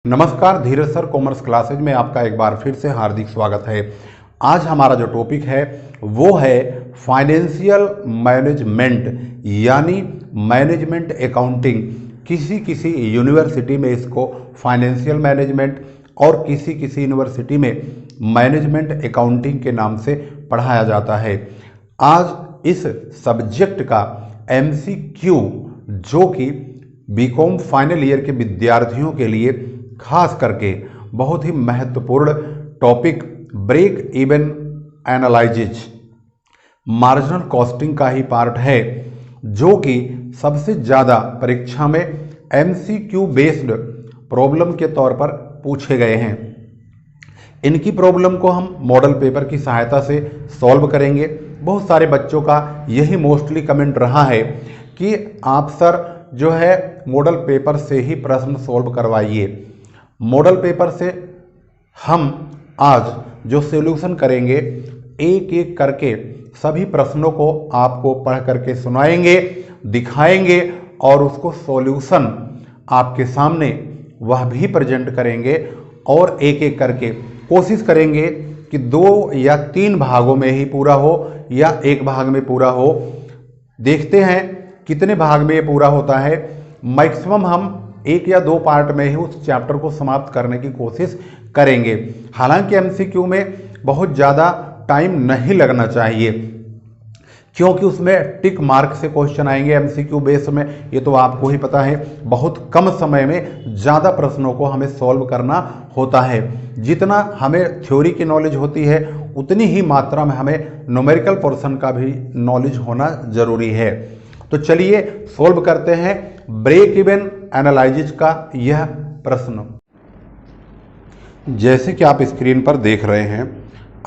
नमस्कार, धीरज sir commerce classes में आपका एक बार फिर से हार्दिक स्वागत है। आज हमारा जो टॉपिक है वो है फाइनेंशियल मैनेजमेंट यानी मैनेजमेंट अकाउंटिंग। किसी किसी यूनिवर्सिटी में इसको फाइनेंशियल मैनेजमेंट और किसी किसी यूनिवर्सिटी में मैनेजमेंट अकाउंटिंग के नाम से पढ़ाया जाता है। आज इस सब्जेक्ट का MCQ जो कि बीकॉम फाइनल ईयर के विद्यार्थियों के लिए खास करके बहुत ही महत्वपूर्ण topic break even analysis marginal costing का ही पार्ट है, जो कि सबसे ज़्यादा परीक्षा में MCQ बेस्ड प्रॉब्लम के तौर पर पूछे गए हैं। इनकी प्रॉब्लम को हम मॉडल पेपर की सहायता से सॉल्व करेंगे। बहुत सारे बच्चों का यही मोस्टली कमेंट रहा है कि आप सर जो है मॉडल पेपर से ही प्रश्न सॉल्व करवाइए। मॉडल पेपर से हम आज जो सॉल्यूशन करेंगे एक एक करके सभी प्रश्नों को आपको पढ़ करके सुनाएंगे, दिखाएंगे और उसको सॉल्यूशन आपके सामने वह भी प्रेजेंट करेंगे और एक एक करके कोशिश करेंगे कि 2 या 3 भागों में ही पूरा हो या एक भाग में पूरा हो। देखते हैं कितने भाग में ये पूरा होता है। मैक्सिमम हम 1 या 2 पार्ट में ही उस चैप्टर को समाप्त करने की कोशिश करेंगे। हालांकि MCQ में बहुत ज़्यादा टाइम नहीं लगना चाहिए, क्योंकि उसमें टिक मार्क से क्वेश्चन आएंगे MCQ बेस में। ये तो आपको ही पता है, बहुत कम समय में ज़्यादा प्रश्नों को हमें सॉल्व करना होता है। जितना हमें थ्योरी की नॉलेज होती है उतनी ही मात्रा में हमें न्यूमेरिकल पोर्शन का भी नॉलेज होना ज़रूरी है। तो चलिए सॉल्व करते हैं ब्रेक इवन एनालिसिस का यह प्रश्न। जैसे कि आप स्क्रीन पर देख रहे हैं,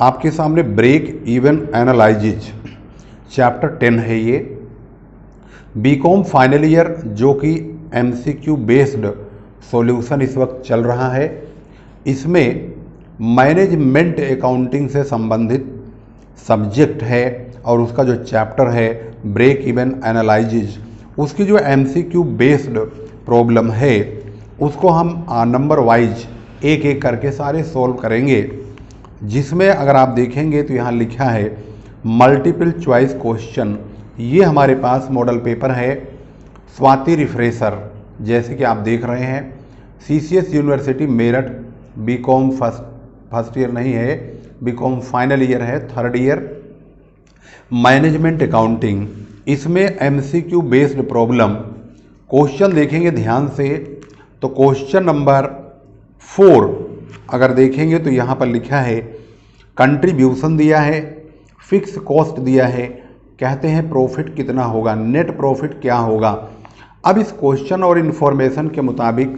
आपके सामने ब्रेक इवन एनालिसिस चैप्टर 10 है। ये बीकॉम फाइनल ईयर जो कि MCQ बेस्ड सॉल्यूशन इस वक्त चल रहा है। इसमें मैनेजमेंट अकाउंटिंग से संबंधित सब्जेक्ट है और उसका जो चैप्टर है ब्रेक इवन एनालिसिस, उसकी जो MCQ बेस्ड प्रॉब्लम है उसको हम नंबर वाइज एक एक करके सारे सॉल्व करेंगे। जिसमें अगर आप देखेंगे तो यहाँ लिखा है मल्टीपल चॉइस क्वेश्चन। ये हमारे पास मॉडल पेपर है स्वाति रिफ्रेशर, जैसे कि आप देख रहे हैं CCS university Meerut. B Com first year नहीं है, बीकॉम फाइनल ईयर है, 3rd ईयर। मैनेजमेंट अकाउंटिंग, इसमें MCQ बेस्ड प्रॉब्लम क्वेश्चन देखेंगे ध्यान से तो क्वेश्चन नंबर 4 अगर देखेंगे तो यहाँ पर लिखा है कंट्रीब्यूशन दिया है, फिक्स कॉस्ट दिया है, कहते हैं प्रॉफिट कितना होगा, नेट प्रॉफिट क्या होगा। अब इस क्वेश्चन और इन्फॉर्मेशन के मुताबिक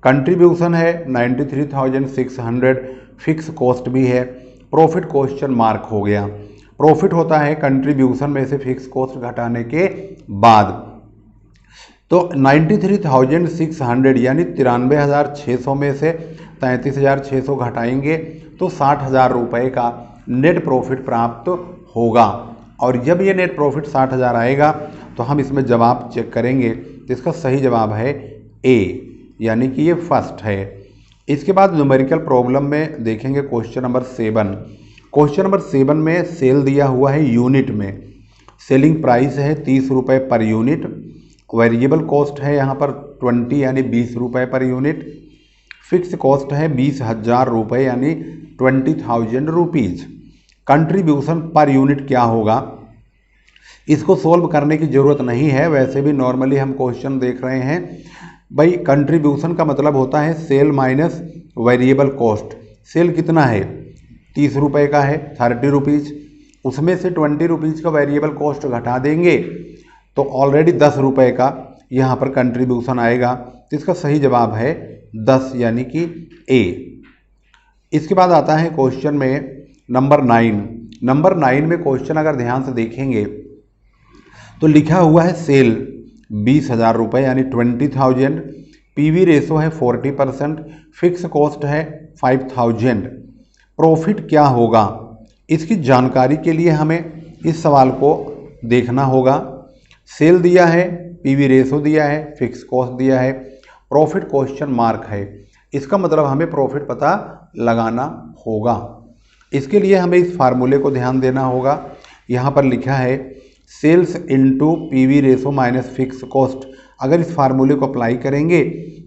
कंट्रीब्यूशन है 93,600, फिक्स कॉस्ट भी है, प्रॉफिट क्वेश्चन मार्क हो गया। प्रॉफिट होता है कंट्रीब्यूशन में से फिक्स कॉस्ट घटाने के बाद। तो 93,600 यानी 93,600 में से 33,600 घटाएंगे तो 60,000 रुपये का नेट प्रॉफिट प्राप्त होगा। और जब ये नेट प्रॉफिट 60,000 आएगा तो हम इसमें जवाब चेक करेंगे तो इसका सही जवाब है A, यानी कि ये फर्स्ट है। इसके बाद न्यूमेरिकल प्रॉब्लम में देखेंगे क्वेश्चन नंबर 7। क्वेश्चन नंबर 7 में सेल दिया हुआ है यूनिट में। सेलिंग प्राइस है 30 रुपये पर यूनिट, वेरिएबल कॉस्ट है यहाँ पर 20 यानी 20 रुपये पर यूनिट, फिक्स कॉस्ट है 20,000 रुपये यानी 20,000 रुपीज़। कंट्रीब्यूशन पर यूनिट क्या होगा, इसको सोल्व करने की ज़रूरत नहीं है, वैसे भी नॉर्मली हम क्वेश्चन देख रहे हैं भाई। कंट्रीब्यूशन का मतलब होता है sale minus variable cost. Sale कितना है 30 रुपये का है, 30 रुपीज़, उसमें से 20 रुपीज़ का वेरिएबल कॉस्ट घटा देंगे तो ऑलरेडी 10 रुपये का यहाँ पर कंट्रीब्यूशन आएगा। तो इसका सही जवाब है 10 यानी कि A। इसके बाद आता है क्वेश्चन में नंबर 9। नंबर 9 में क्वेश्चन अगर ध्यान से देखेंगे तो लिखा हुआ है सेल 20,000 रुपये यानी 20,000, PV रेशो है 40%, फिक्स कॉस्ट है 5,000। प्रॉफिट क्या होगा, इसकी जानकारी के लिए हमें इस सवाल को देखना होगा। सेल दिया है, PV रेशो दिया है, फिक्स कॉस्ट दिया है, प्रॉफिट क्वेश्चन मार्क है। इसका मतलब हमें प्रॉफिट पता लगाना होगा। इसके लिए हमें इस फार्मूले को ध्यान देना होगा। यहाँ पर लिखा है sales into PV ratio minus fix cost. अगर इस फार्मूले को अप्लाई करेंगे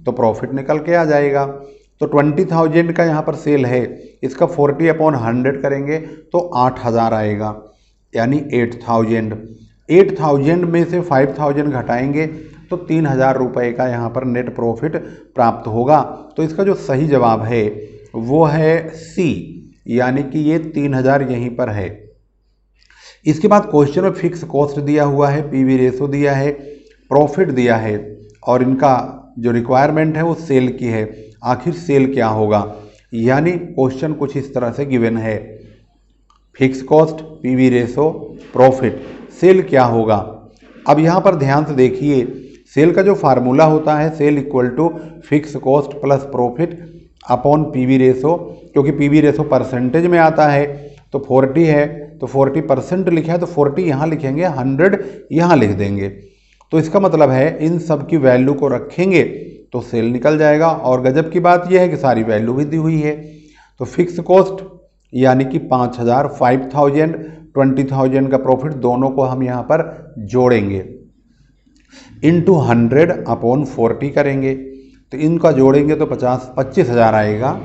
तो प्रॉफिट निकल के आ जाएगा। तो 20,000 का यहाँ पर सेल है, इसका 40/100 करेंगे तो 8,000 आएगा, यानी 8,000। 8,000 में से 5,000 घटाएंगे तो 3,000 रुपये का यहाँ पर नेट प्रॉफिट प्राप्त होगा। तो इसका जो सही जवाब है वो है सी, यानी कि ये 3,000 यहीं पर है। इसके बाद क्वेश्चन में फिक्स कॉस्ट दिया हुआ है, पीवी रेशो दिया है, प्रॉफिट दिया है और इनका जो रिक्वायरमेंट है वो सेल की है। आखिर सेल क्या होगा, यानी क्वेश्चन कुछ इस तरह से गिवन है, fix cost, PV ratio, profit, sale क्या होगा। अब यहाँ पर ध्यान से देखिए, सेल का जो फार्मूला होता है sale equal to fix cost plus profit upon PV ratio, क्योंकि पीवी रेशो परसेंटेज में आता है तो 40 है तो 40% लिखा है तो 40 यहाँ लिखेंगे, 100 यहाँ लिख देंगे। तो इसका मतलब है इन सब की वैल्यू को रखेंगे तो सेल निकल जाएगा। और गजब की बात यह है कि सारी वैल्यू भी दी हुई है। तो फिक्स कॉस्ट यानी कि 5,000, 5,000, 20,000 का प्रॉफिट, दोनों को हम यहाँ पर जोड़ेंगे, इंटू 100/40 करेंगे तो इनका जोड़ेंगे तो 25,000 आएगा।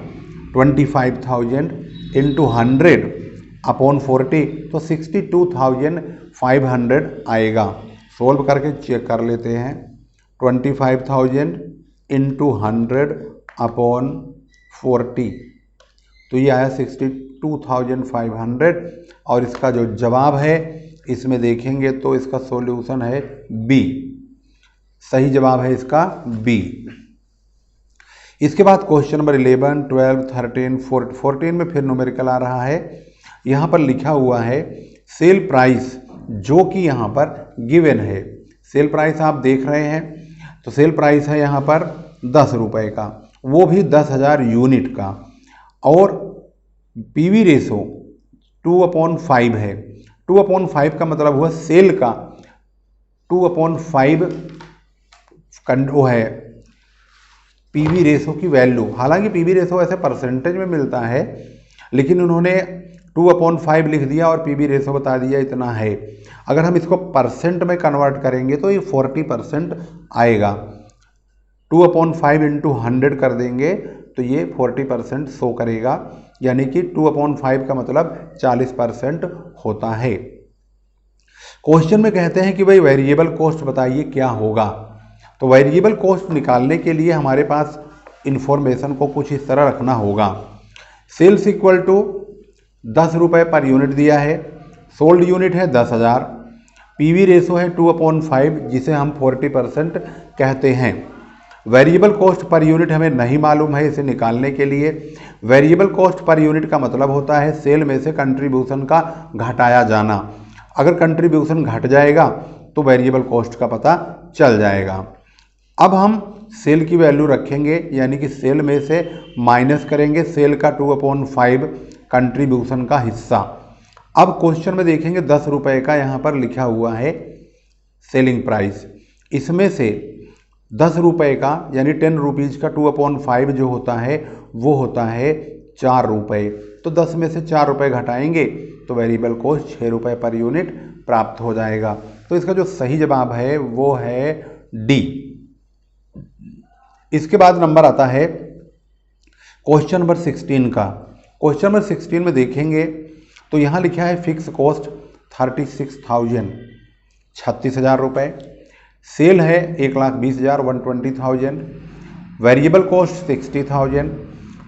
25,000 इंटू 100/40 तो 62,500 आएगा। सोल्व करके चेक कर लेते हैं। 25,000 इंटू 100/40 तो ये आया 62,500। और इसका जो जवाब है इसमें देखेंगे तो इसका सॉल्यूशन है बी, सही जवाब है इसका बी। इसके बाद क्वेश्चन नंबर 11, 12, 13, 14 में फिर न्यूमेरिकल आ रहा है। यहाँ पर लिखा हुआ है सेल प्राइस, जो कि यहाँ पर गिवन है। सेल प्राइस आप देख रहे हैं, तो सेल प्राइस है यहाँ पर 10 रुपये का, वो भी 10,000 यूनिट का, और पीवी रेशो 2/5 है। 2/5 का मतलब हुआ सेल का 2/5 वो है पीवी रेशो की वैल्यू। हालांकि पीवी रेशो ऐसे परसेंटेज में मिलता है, लेकिन उन्होंने 2/5 लिख दिया और पीवी रेशो बता दिया इतना है। अगर हम इसको परसेंट में कन्वर्ट करेंगे तो ये 40% आएगा। 2/5 इंटू 100 कर देंगे तो ये 40% शो करेगा, यानी कि 2/5 का मतलब 40% होता है। क्वेश्चन में कहते हैं कि भाई वेरिएबल कॉस्ट बताइए क्या होगा। तो वेरिएबल कॉस्ट निकालने के लिए हमारे पास इंफॉर्मेशन को कुछ इस तरह रखना होगा। सेल्स इक्वल टू 10 रुपये पर यूनिट दिया है, सोल्ड यूनिट है 10,000, पीवी रेशो है 2/5 जिसे हम 40% कहते हैं। वेरिएबल कॉस्ट पर यूनिट हमें नहीं मालूम है, इसे निकालने के लिए वेरिएबल कॉस्ट पर यूनिट का मतलब होता है सेल में से कंट्रीब्यूशन का घटाया जाना। अगर कंट्रीब्यूशन घट जाएगा तो वेरिएबल कॉस्ट का पता चल जाएगा। अब हम सेल की वैल्यू रखेंगे, यानी कि सेल में से माइनस करेंगे सेल का 2/5 कंट्रीब्यूशन का हिस्सा। अब क्वेश्चन में देखेंगे 10 रुपये का यहाँ पर लिखा हुआ है सेलिंग प्राइस, इसमें से 10 रुपये का यानी 10 रुपीज़ का 2/5 जो होता है वो होता है 4 रुपये। तो 10 में से 4 रुपये घटाएंगे तो वेरिएबल कॉस्ट 6 रुपये पर यूनिट प्राप्त हो जाएगा। तो इसका जो सही जवाब है वो है डी। इसके बाद नंबर आता है क्वेश्चन नंबर 16 का। क्वेश्चन नंबर 16 में देखेंगे तो यहाँ लिखा है फिक्स कॉस्ट 36,000, 36,000 रुपये, सेल है 1,20,000, 120,000, variable cost 60,000,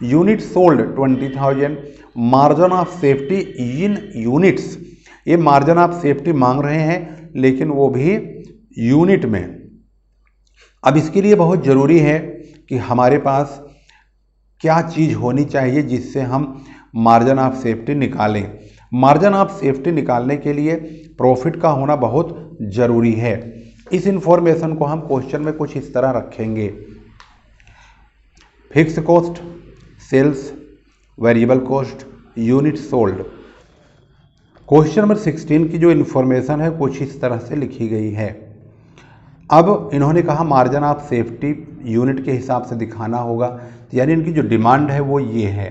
unit sold 20,000, margin of safety in units, ये मार्जिन ऑफ सेफ्टी मांग रहे हैं लेकिन वो भी यूनिट में। अब इसके लिए बहुत ज़रूरी है कि हमारे पास क्या चीज़ होनी चाहिए जिससे हम मार्जिन ऑफ सेफ्टी निकालें। मार्जिन ऑफ सेफ्टी निकालने के लिए प्रॉफिट का होना बहुत ज़रूरी है। इस इंफॉर्मेशन को हम क्वेश्चन में कुछ इस तरह रखेंगे, fix cost, sales, variable cost, unit sold. Question number 16 की जो इन्फॉर्मेशन है कुछ इस तरह से लिखी गई है। अब इन्होंने कहा मार्जिन ऑफ सेफ्टी यूनिट के हिसाब से दिखाना होगा, यानी इनकी जो डिमांड है वो ये है।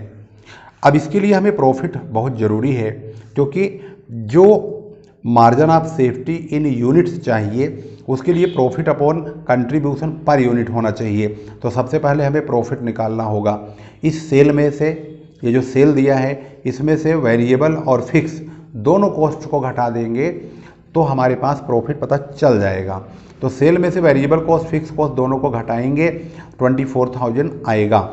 अब इसके लिए हमें प्रॉफिट बहुत ज़रूरी है, क्योंकि जो margin of safety in units चाहिए उसके लिए profit upon contribution per unit होना चाहिए। तो सबसे पहले हमें प्रॉफिट निकालना होगा। इस सेल में से, ये जो सेल दिया है इसमें से वेरिएबल और फिक्स दोनों कॉस्ट को घटा देंगे तो हमारे पास प्रॉफिट पता चल जाएगा। तो सेल में से वेरिएबल कॉस्ट फिक्स कॉस्ट दोनों को घटाएंगे, 24,000 आएगा।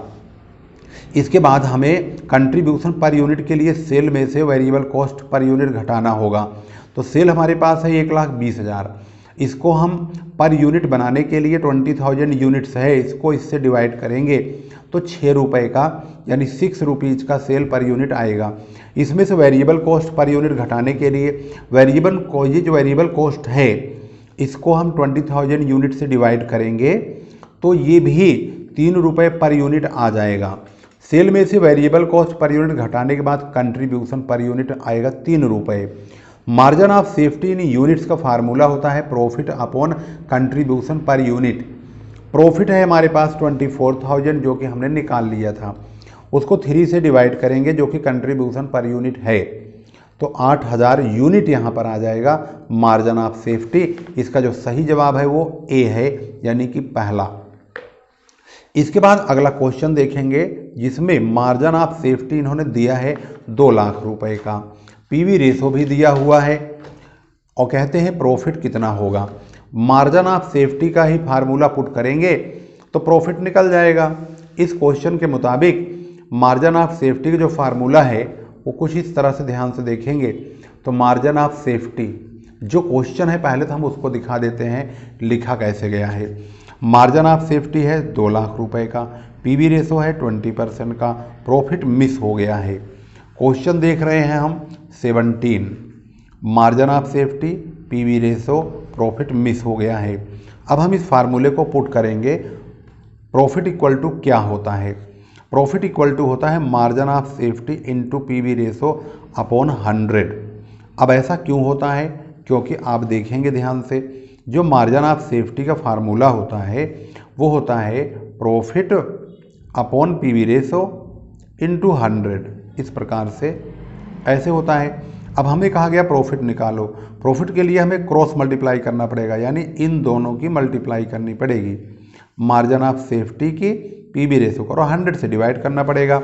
इसके बाद हमें कंट्रीब्यूशन पर यूनिट के लिए सेल में से वेरिएबल कॉस्ट पर यूनिट घटाना होगा। तो सेल हमारे पास है 1,20,000, इसको हम पर यूनिट बनाने के लिए 20,000 यूनिट्स है, इसको इससे डिवाइड करेंगे तो 6 रुपये का यानी 6 रुपीज़ का सेल पर यूनिट आएगा। इसमें से वेरिएबल कॉस्ट पर यूनिट घटाने के लिए ये जो वेरिएबल कॉस्ट है इसको हम 20,000 यूनिट से डिवाइड करेंगे तो ये भी 3 रुपये पर यूनिट आ जाएगा। सेल में से वेरिएबल कॉस्ट पर यूनिट घटाने के बाद कंट्रीब्यूशन पर यूनिट आएगा 3 रुपये। Margin of safety in units का फार्मूला होता है profit upon contribution per unit. Profit है हमारे पास 24,000 जो कि हमने निकाल लिया था, उसको 3 से डिवाइड करेंगे जो कि कंट्रीब्यूशन पर यूनिट है, तो 8,000 यूनिट यहाँ पर आ जाएगा मार्जिन ऑफ सेफ्टी। इसका जो सही जवाब है वो ए है, यानी कि पहला। इसके बाद अगला क्वेश्चन देखेंगे जिसमें मार्जिन ऑफ सेफ्टी इन्होंने दिया है 2 लाख रुपए का, पीवी रेशो भी दिया हुआ है और कहते हैं प्रॉफिट कितना होगा। मार्जिन ऑफ सेफ्टी का ही फार्मूला पुट करेंगे तो प्रॉफिट निकल जाएगा। इस क्वेश्चन के मुताबिक मार्जिन ऑफ सेफ्टी का जो फार्मूला है वो कुछ इस तरह से ध्यान से देखेंगे। तो मार्जिन ऑफ सेफ्टी जो क्वेश्चन है पहले तो हम उसको दिखा देते हैं लिखा कैसे गया है। मार्जिन ऑफ सेफ्टी है 2 लाख रुपए का, पीवी रेशो है 20% का, प्रॉफिट मिस हो गया है। क्वेश्चन देख रहे हैं हम 17, margin of safety, PV ratio, profit miss हो गया है। अब हम इस फार्मूले को पुट करेंगे। प्रॉफिट इक्वल टू क्या होता है? प्रॉफिट इक्वल टू होता है margin of safety into PV ratio upon 100। अब ऐसा क्यों होता है? क्योंकि आप देखेंगे ध्यान से, जो मार्जिन ऑफ सेफ्टी का फार्मूला होता है वो होता है profit upon PV ratio into 100। इस प्रकार से ऐसे होता है। अब हमें कहा गया प्रॉफिट निकालो, प्रॉफिट के लिए हमें क्रॉस मल्टीप्लाई करना पड़ेगा, यानी इन दोनों की मल्टीप्लाई करनी पड़ेगी। मार्जिन ऑफ सेफ्टी की पीवी रेशो को 100 से डिवाइड करना पड़ेगा,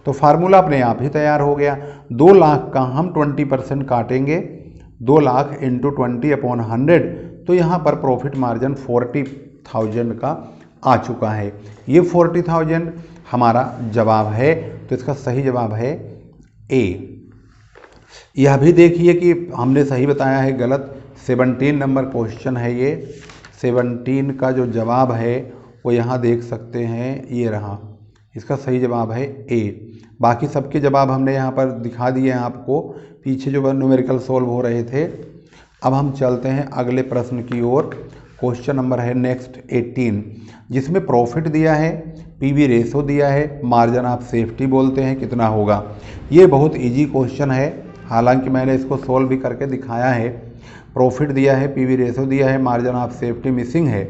तो फार्मूला अपने आप ही तैयार हो गया। 2 लाख का हम 20% काटेंगे, 2 लाख इंटू 20 अपॉन 100, तो यहाँ पर प्रॉफिट मार्जिन 40,000 का आ चुका है। ये 40,000 हमारा जवाब है, तो इसका सही जवाब है ए। यह भी देखिए कि हमने सही बताया है गलत। 17 नंबर क्वेश्चन है ये, 17 का जो जवाब है वो यहाँ देख सकते हैं, ये रहा, इसका सही जवाब है ए। बाकी सबके जवाब हमने यहाँ पर दिखा दिए हैं आपको, पीछे जो न्यूमेरिकल सोल्व हो रहे थे। अब हम चलते हैं अगले प्रश्न की ओर। क्वेश्चन नंबर है नेक्स्ट 18, जिसमें प्रॉफिट दिया है, पीवी रेशो दिया है, मार्जिन ऑफ सेफ्टी बोलते हैं कितना होगा। ये बहुत इजी क्वेश्चन है, हालांकि मैंने इसको सोल्व भी करके दिखाया है। प्रॉफिट दिया है, पीवी रेशो दिया है, मार्जिन ऑफ सेफ्टी मिसिंग है।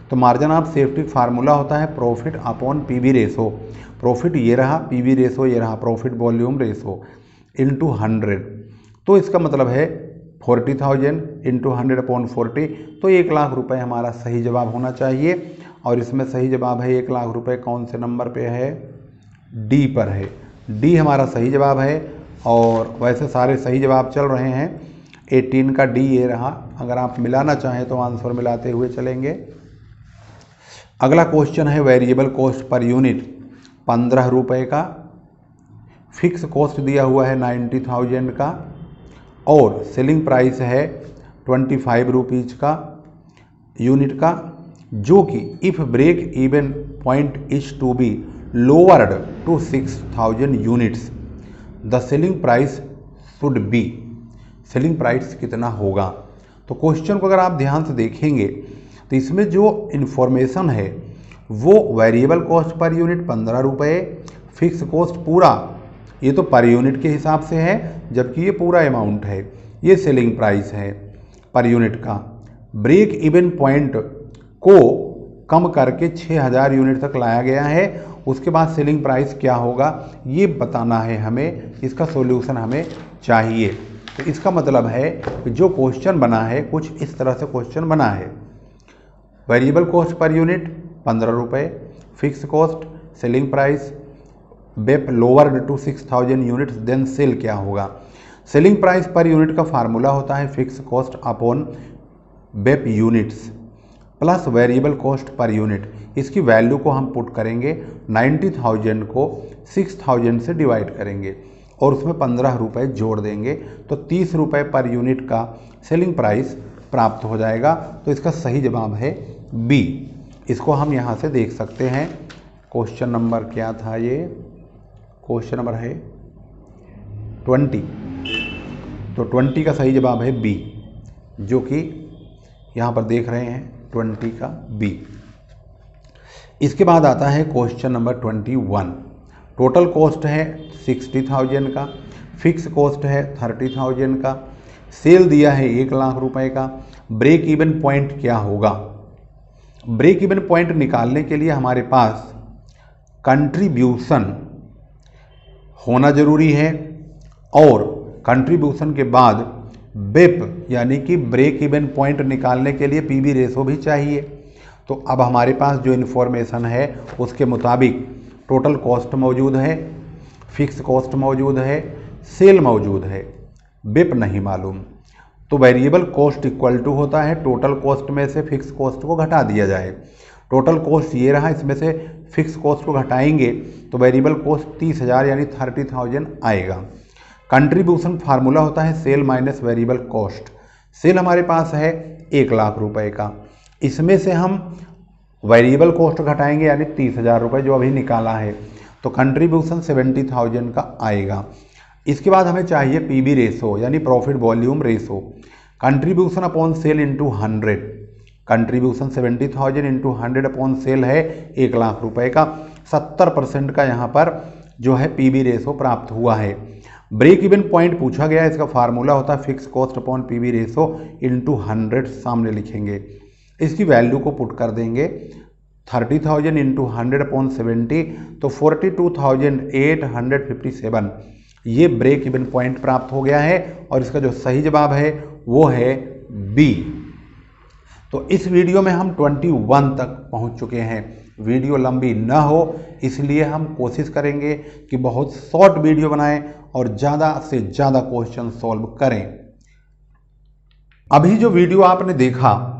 तो मार्जिन ऑफ सेफ्टी फार्मूला होता है profit upon PV ratio. Profit ये रहा, पीवी रेशो ये रहा, प्रॉफिट वॉल्यूम रेशो इंटू 100। तो इसका मतलब है 40,000 इंटू 100 अपॉन 40, तो 1 लाख रुपए हमारा सही जवाब होना चाहिए। और इसमें सही जवाब है 1 लाख रुपए कौन से नंबर पे है? डी पर है। डी हमारा सही जवाब है। और वैसे सारे सही जवाब चल रहे हैं। 18 का डी ये रहा। अगर आप मिलाना चाहें तो आंसर मिलाते हुए चलेंगे। अगला क्वेश्चन है वेरिएबल कॉस्ट पर यूनिट 15 रुपये का, फिक्स कॉस्ट दिया हुआ है 90,000 का, और सेलिंग प्राइस है 25 रुपीज़ का यूनिट का, जो कि if break even point is to be lowered to 6,000 units the selling price should be. Selling price कितना होगा? तो क्वेश्चन को अगर आप ध्यान से देखेंगे तो इसमें जो इन्फॉर्मेशन है वो वेरिएबल कॉस्ट पर यूनिट 15 रुपये, फिक्स कॉस्ट पूरा ये तो पर यूनिट के हिसाब से है, जबकि ये पूरा अमाउंट है, ये सेलिंग प्राइस है पर यूनिट का। ब्रेक इवन पॉइंट को कम करके 6000 यूनिट तक लाया गया है। उसके बाद सेलिंग प्राइस क्या होगा ये बताना है हमें, इसका सॉल्यूशन हमें चाहिए। तो इसका मतलब है कि जो क्वेश्चन बना है कुछ इस तरह से क्वेश्चन बना है। वेरिएबल कॉस्ट पर यूनिट 15 रुपये, fix cost selling price BEP lowered to 6000 units then sell क्या होगा। सेलिंग प्राइस पर यूनिट का फार्मूला होता है fix cost upon BEP units plus variable cost per unit. इसकी वैल्यू को हम पुट करेंगे, 90,000 को 6000 से डिवाइड करेंगे और उसमें 15 रुपये जोड़ देंगे तो 30 रुपये पर यूनिट का सेलिंग प्राइस प्राप्त हो जाएगा। तो इसका सही जवाब है बी। इसको हम यहाँ से देख सकते हैं। क्वेश्चन नंबर क्या था ये, क्वेश्चन नंबर है 20। तो 20 का सही जवाब है बी, जो कि यहाँ पर देख रहे हैं 20 का बी। इसके बाद आता है क्वेश्चन नंबर 21। टोटल कॉस्ट है 60,000 का, फिक्स कॉस्ट है 30,000 का, सेल दिया है 1 लाख रुपए का। ब्रेक इवन पॉइंट क्या होगा। ब्रेक इवन पॉइंट निकालने के लिए हमारे पास कंट्रीब्यूशन होना जरूरी है और कंट्रीब्यूशन के बाद बेप यानी कि ब्रेक इवन पॉइंट निकालने के लिए पीवी रेशो भी चाहिए। तो अब हमारे पास जो इन्फॉर्मेशन है उसके मुताबिक टोटल कॉस्ट मौजूद है, फिक्स कॉस्ट मौजूद है, सेल मौजूद है, बेप नहीं मालूम। तो वेरिएबल कॉस्ट इक्वल टू होता है टोटल कॉस्ट में से फिक्स कॉस्ट को घटा दिया जाए। टोटल कॉस्ट ये रहा, इसमें से फिक्स कॉस्ट को घटाएंगे तो वेरिएबल कॉस्ट 30,000 यानी 30,000 आएगा। कंट्रीब्यूशन फार्मूला होता है sale minus variable cost. Sale हमारे पास है 1 लाख रुपए का, इसमें से हम वेरिएबल कॉस्ट घटाएंगे यानी 30,000 रुपये जो अभी निकाला है, तो कंट्रीब्यूशन 70,000 का आएगा। इसके बाद हमें चाहिए पीवी रेशो यानी profit volume ratio. Contribution upon sale into 100, contribution 70,000 into 100 upon sale है 1 लाख रुपए का। 70% का यहाँ पर जो है पीवी रेशो प्राप्त हुआ है। ब्रेक इवन पॉइंट पूछा गया है, इसका फार्मूला होता है fix cost upon PV ratio into 100 सामने लिखेंगे। इसकी वैल्यू को पुट कर देंगे 30,000 इंटू 100 अपॉन 70 तो 42,857 ये ब्रेक इवन पॉइंट प्राप्त हो गया है और इसका जो सही जवाब है वो है बी। तो इस वीडियो में हम 21 तक पहुंच चुके हैं। वीडियो लंबी न हो इसलिए हम कोशिश करेंगे कि बहुत शॉर्ट वीडियो बनाएं और ज़्यादा से ज़्यादा क्वेश्चन सॉल्व करें। अभी जो वीडियो आपने देखा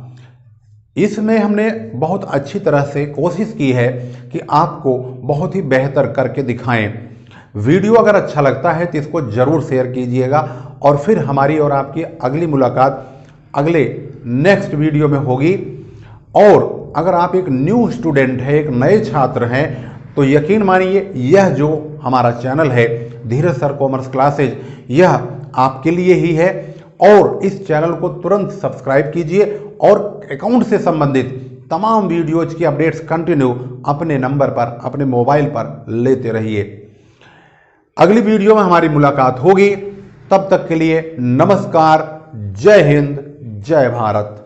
इसमें हमने बहुत अच्छी तरह से कोशिश की है कि आपको बहुत ही बेहतर करके दिखाएं। वीडियो अगर अच्छा लगता है तो इसको ज़रूर शेयर कीजिएगा और फिर हमारी और आपकी अगली मुलाकात अगले नेक्स्ट वीडियो में होगी। और अगर आप एक न्यू स्टूडेंट हैं, एक नए छात्र हैं, तो यकीन मानिए यह जो हमारा चैनल है धीरज सर कॉमर्स क्लासेज, यह आपके लिए ही है। और इस चैनल को तुरंत सब्सक्राइब कीजिए और अकाउंट से संबंधित तमाम वीडियोज की अपडेट्स कंटिन्यू अपने नंबर पर, अपने मोबाइल पर लेते रहिए। अगली वीडियो में हमारी मुलाकात होगी, तब तक के लिए नमस्कार, जय हिंद, जय भारत।